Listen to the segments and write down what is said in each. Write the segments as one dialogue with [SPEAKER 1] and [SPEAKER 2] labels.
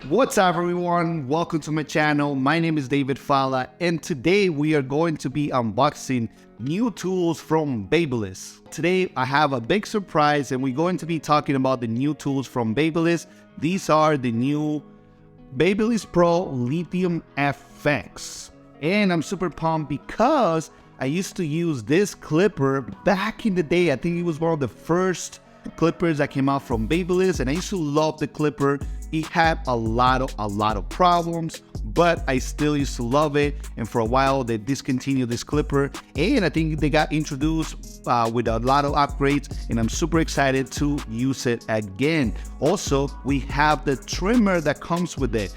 [SPEAKER 1] What's up everyone, welcome to my channel. My name is David Falla and today we are going to be unboxing new tools from Babyliss. Today I have a big surprise and we're going to be talking about the new tools from Babyliss. These are the new BabylissPro LithiumFX. And I'm super pumped because I used to use this clipper back in the day. I think it was one of the first clippers that came out from Babyliss and I used to love the clipper. It had a lot of problems, but I still used to love it. And for a while they discontinued this clipper and I think they got introduced with a lot of upgrades and I'm super excited to use it again. Also, we have the trimmer that comes with it.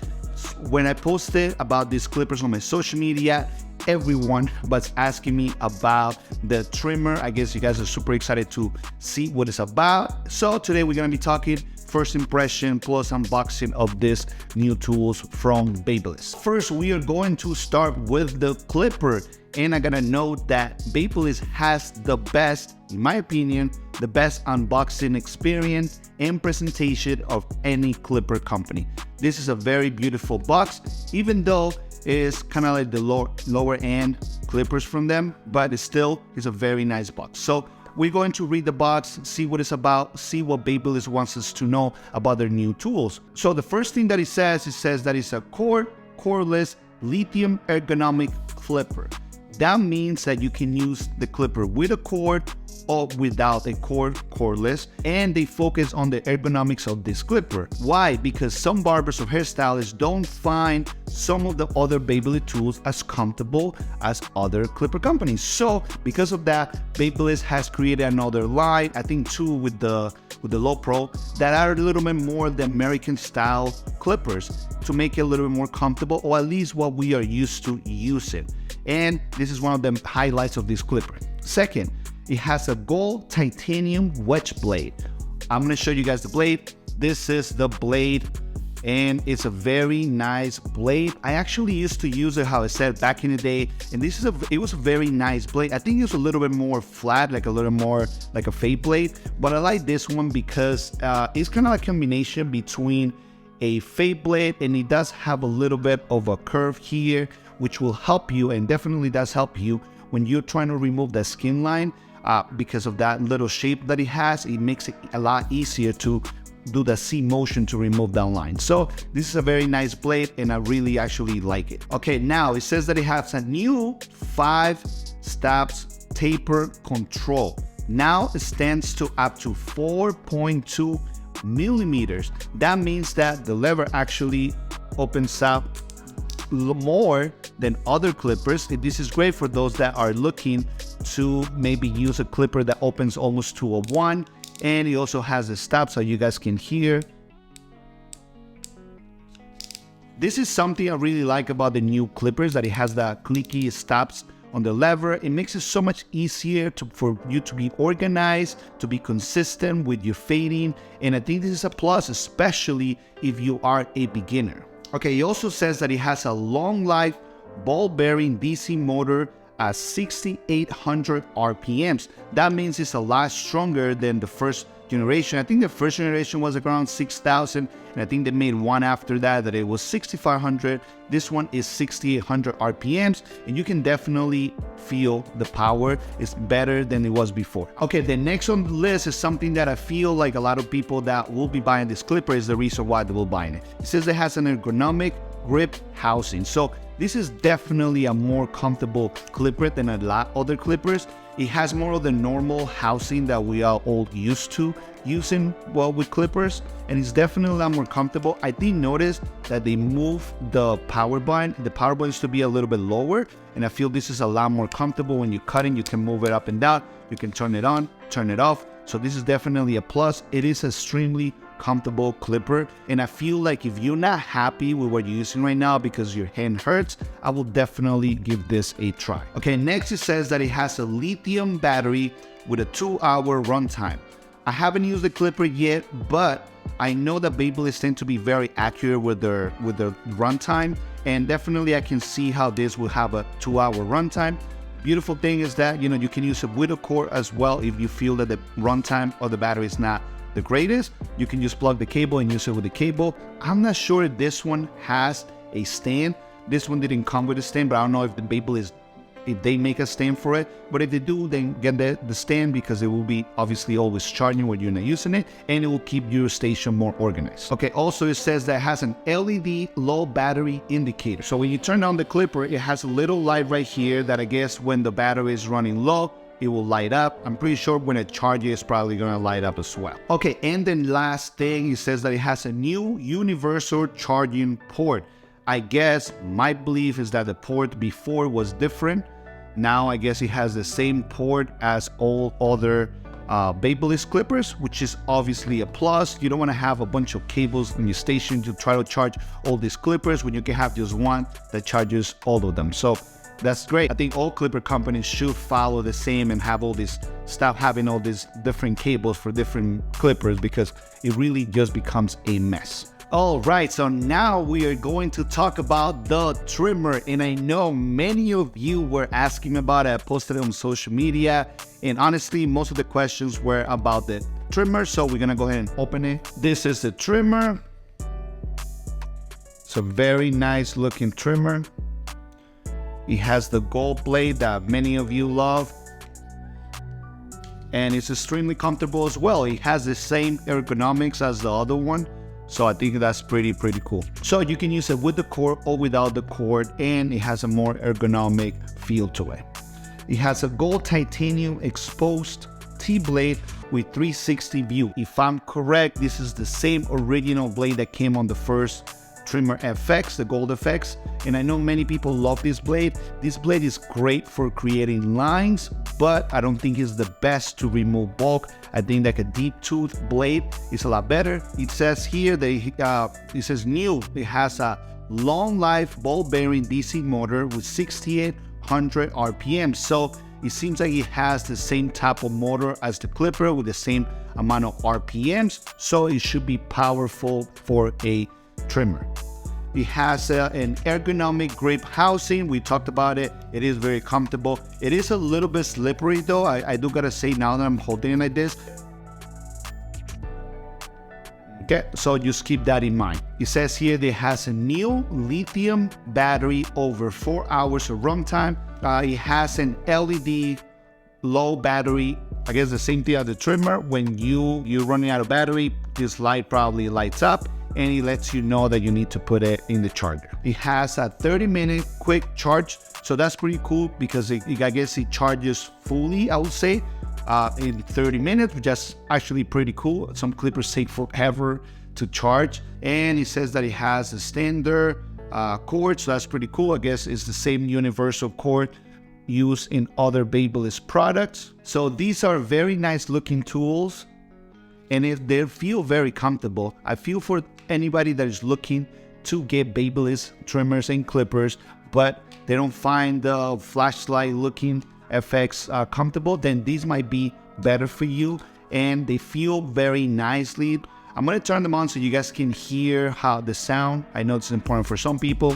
[SPEAKER 1] When I posted about these clippers on my social media, everyone was asking me about the trimmer. I guess you guys are super excited to see what it's about. So today we're going to be talking first impression plus unboxing of these new tools from Babyliss. First, we are going to start with the clipper. And I gotta note that Babyliss has the best, in my opinion, the best unboxing experience and presentation of any clipper company. This is a very beautiful box, even though it's kind of like the lower end clippers from them, but it still is a very nice box. So we're going to read the box, see what it's about, see what Babyliss wants us to know about their new tools. So the first thing that it says that it's a cordless lithium ergonomic clipper. That means that you can use the clipper with a cord or without a cordless, and they focus on the ergonomics of this clipper. Why? Because some barbers or hairstylists don't find some of the other Babyliss tools as comfortable as other clipper companies. So because of that, Babyliss has created another line, I think two with the Low Pro, that are a little bit more the American style clippers to make it a little bit more comfortable, or at least what we are used to using. And this is one of the highlights of this clipper. Second, it has a gold titanium wedge blade. I'm gonna show you guys the blade. This is the blade and it's a very nice blade. I actually used to use it, how I said, back in the day, and it was a very nice blade. I think it was a little bit more flat, like a little more like a fade blade, but I like this one because it's kind of like a combination between a fade blade and it does have a little bit of a curve here, which will help you and definitely does help you when you're trying to remove the skin line. Because of that little shape that it has, it makes it a lot easier to do the C motion to remove that line. So this is a very nice blade and I really actually like it. Okay, now it says that it has a new 5 steps taper control. Now it stands to up to 4.2 millimeters. That means that the lever actually opens up more than other clippers. This is great for those that are looking to maybe use a clipper that opens almost to a 1, and it also has a stop so you guys can hear. This is something I really like about the new clippers, that it has the clicky stops on the lever. It makes it so much easier for you to be organized, to be consistent with your fading, and I think this is a plus, especially if you are a beginner. Okay, it also says that it has a long life ball bearing DC motor at 6,800 RPMs. That means it's a lot stronger than the first generation. I think the first generation was around 6,000 and I think they made one after that it was 6,500. This one is 6,800 RPMs and you can definitely feel the power. It's better than it was before. Okay, the next on the list is something that I feel like a lot of people that will be buying this clipper is the reason why they will buy it. It says it has an ergonomic grip housing. So this is definitely a more comfortable clipper than a lot of other clippers. It has more of the normal housing that we are all used to using with clippers, and it's definitely a lot more comfortable. I did notice that they moved the power button. The power button used to be a little bit lower, and I feel this is a lot more comfortable. When you're cutting, you can move it up and down. You can turn it on, turn it off. So this is definitely a plus. It is extremely comfortable clipper, and I feel like if you're not happy with what you're using right now because your hand hurts, I will definitely give this a try. Okay, next it says that it has a lithium battery with a 2-hour runtime. I haven't used the clipper yet, but I know that Babyliss tend to be very accurate with their runtime, and definitely I can see how this will have a 2-hour runtime. Beautiful thing is that, you can use it with a cord as well if you feel that the runtime of the battery is not the greatest. You can just plug the cable and use it with the cable. I'm not sure if this one has a stand. This one didn't come with a stand, but I don't know if the Babyliss, if they make a stand for it. But if they do, then get the stand, because it will be obviously always charging when you're not using it, and it will keep your station more organized. Okay, also it says that it has an LED low battery indicator. So when you turn on the clipper, it has a little light right here that I guess when the battery is running low, it will light up. I'm pretty sure when it charges, it's probably gonna light up as well. Okay, and then last thing, it says that it has a new universal charging port. I guess my belief is that the port before was different. Now I guess it has the same port as all other Babyliss clippers, which is obviously a plus. You don't want to have a bunch of cables in your station to try to charge all these clippers when you can have just one that charges all of them. So that's great. I think all clipper companies should follow the same and have all this stuff, having all these different cables for different clippers, because it really just becomes a mess. All right, so now we are going to talk about the trimmer, and I know many of you were asking about it. I posted it on social media, and honestly, most of the questions were about the trimmer, so we're gonna go ahead and open it. This is the trimmer. It's a very nice looking trimmer. It has the gold blade that many of you love, and it's extremely comfortable as well. It has the same ergonomics as the other one. So I think that's pretty cool. So you can use it with the cord or without the cord, and it has a more ergonomic feel to it. It has a gold titanium exposed T-blade with 360 view. If I'm correct, this is the same original blade that came on the first trimmer FX, the Gold FX, and I know many people love this blade. This blade is great for creating lines, but I don't think it's the best to remove bulk. I think like a deep tooth blade is a lot better. It says here that it says new. It has a long life ball bearing DC motor with 6,800 RPM. So it seems like it has the same type of motor as the clipper with the same amount of RPMs. So it should be powerful for a trimmer. It has an ergonomic grip housing. We talked about it. It is very comfortable. It is a little bit slippery though. I do gotta say, now that I'm holding it like this. Okay, so just keep that in mind. It says here that it has a new lithium battery over 4 hours of runtime. It has an LED low battery. I guess the same thing as the trimmer. When you're running out of battery, this light probably lights up, and it lets you know that you need to put it in the charger. It has a 30-minute quick charge, so that's pretty cool because I guess it charges fully, I would say, in 30 minutes, which is actually pretty cool. Some clippers take forever to charge, and it says that it has a standard cord, so that's pretty cool. I guess it's the same universal cord used in other Babyliss products. So these are very nice looking tools, and they feel very comfortable. I feel for anybody that is looking to get Babyliss trimmers and clippers, but they don't find the flashlight looking FX comfortable, then these might be better for you, and they feel very nicely. I'm gonna turn them on so you guys can hear how the sound. I know it's important for some people.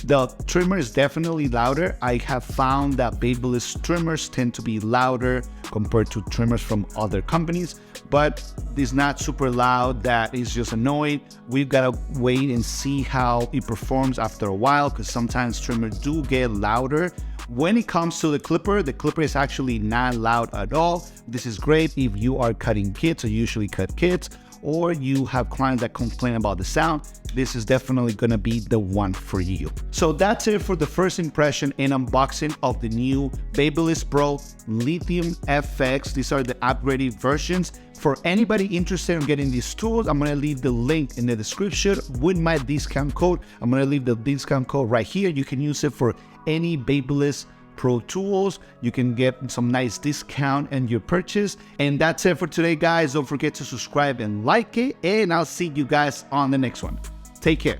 [SPEAKER 1] The trimmer is definitely louder. I have found that Babyliss trimmers tend to be louder compared to trimmers from other companies, but it's not super loud that is just annoying. We've got to wait and see how it performs after a while, because sometimes trimmers do get louder. When it comes to the clipper is actually not loud at all. This is great if you are cutting kids, or usually cut kids, or you have clients that complain about the sound. This is definitely gonna be the one for you. So that's it for the first impression and unboxing of the new BabylissPro LithiumFX. These are the upgraded versions. For anybody interested in getting these tools, I'm gonna leave the link in the description with my discount code. I'm gonna leave the discount code right here. You can use it for any Babyliss Pro tools. You can get some nice discount in your purchase. And that's it for today, guys. Don't forget to subscribe and like it, and I'll see you guys on the next one. Take care.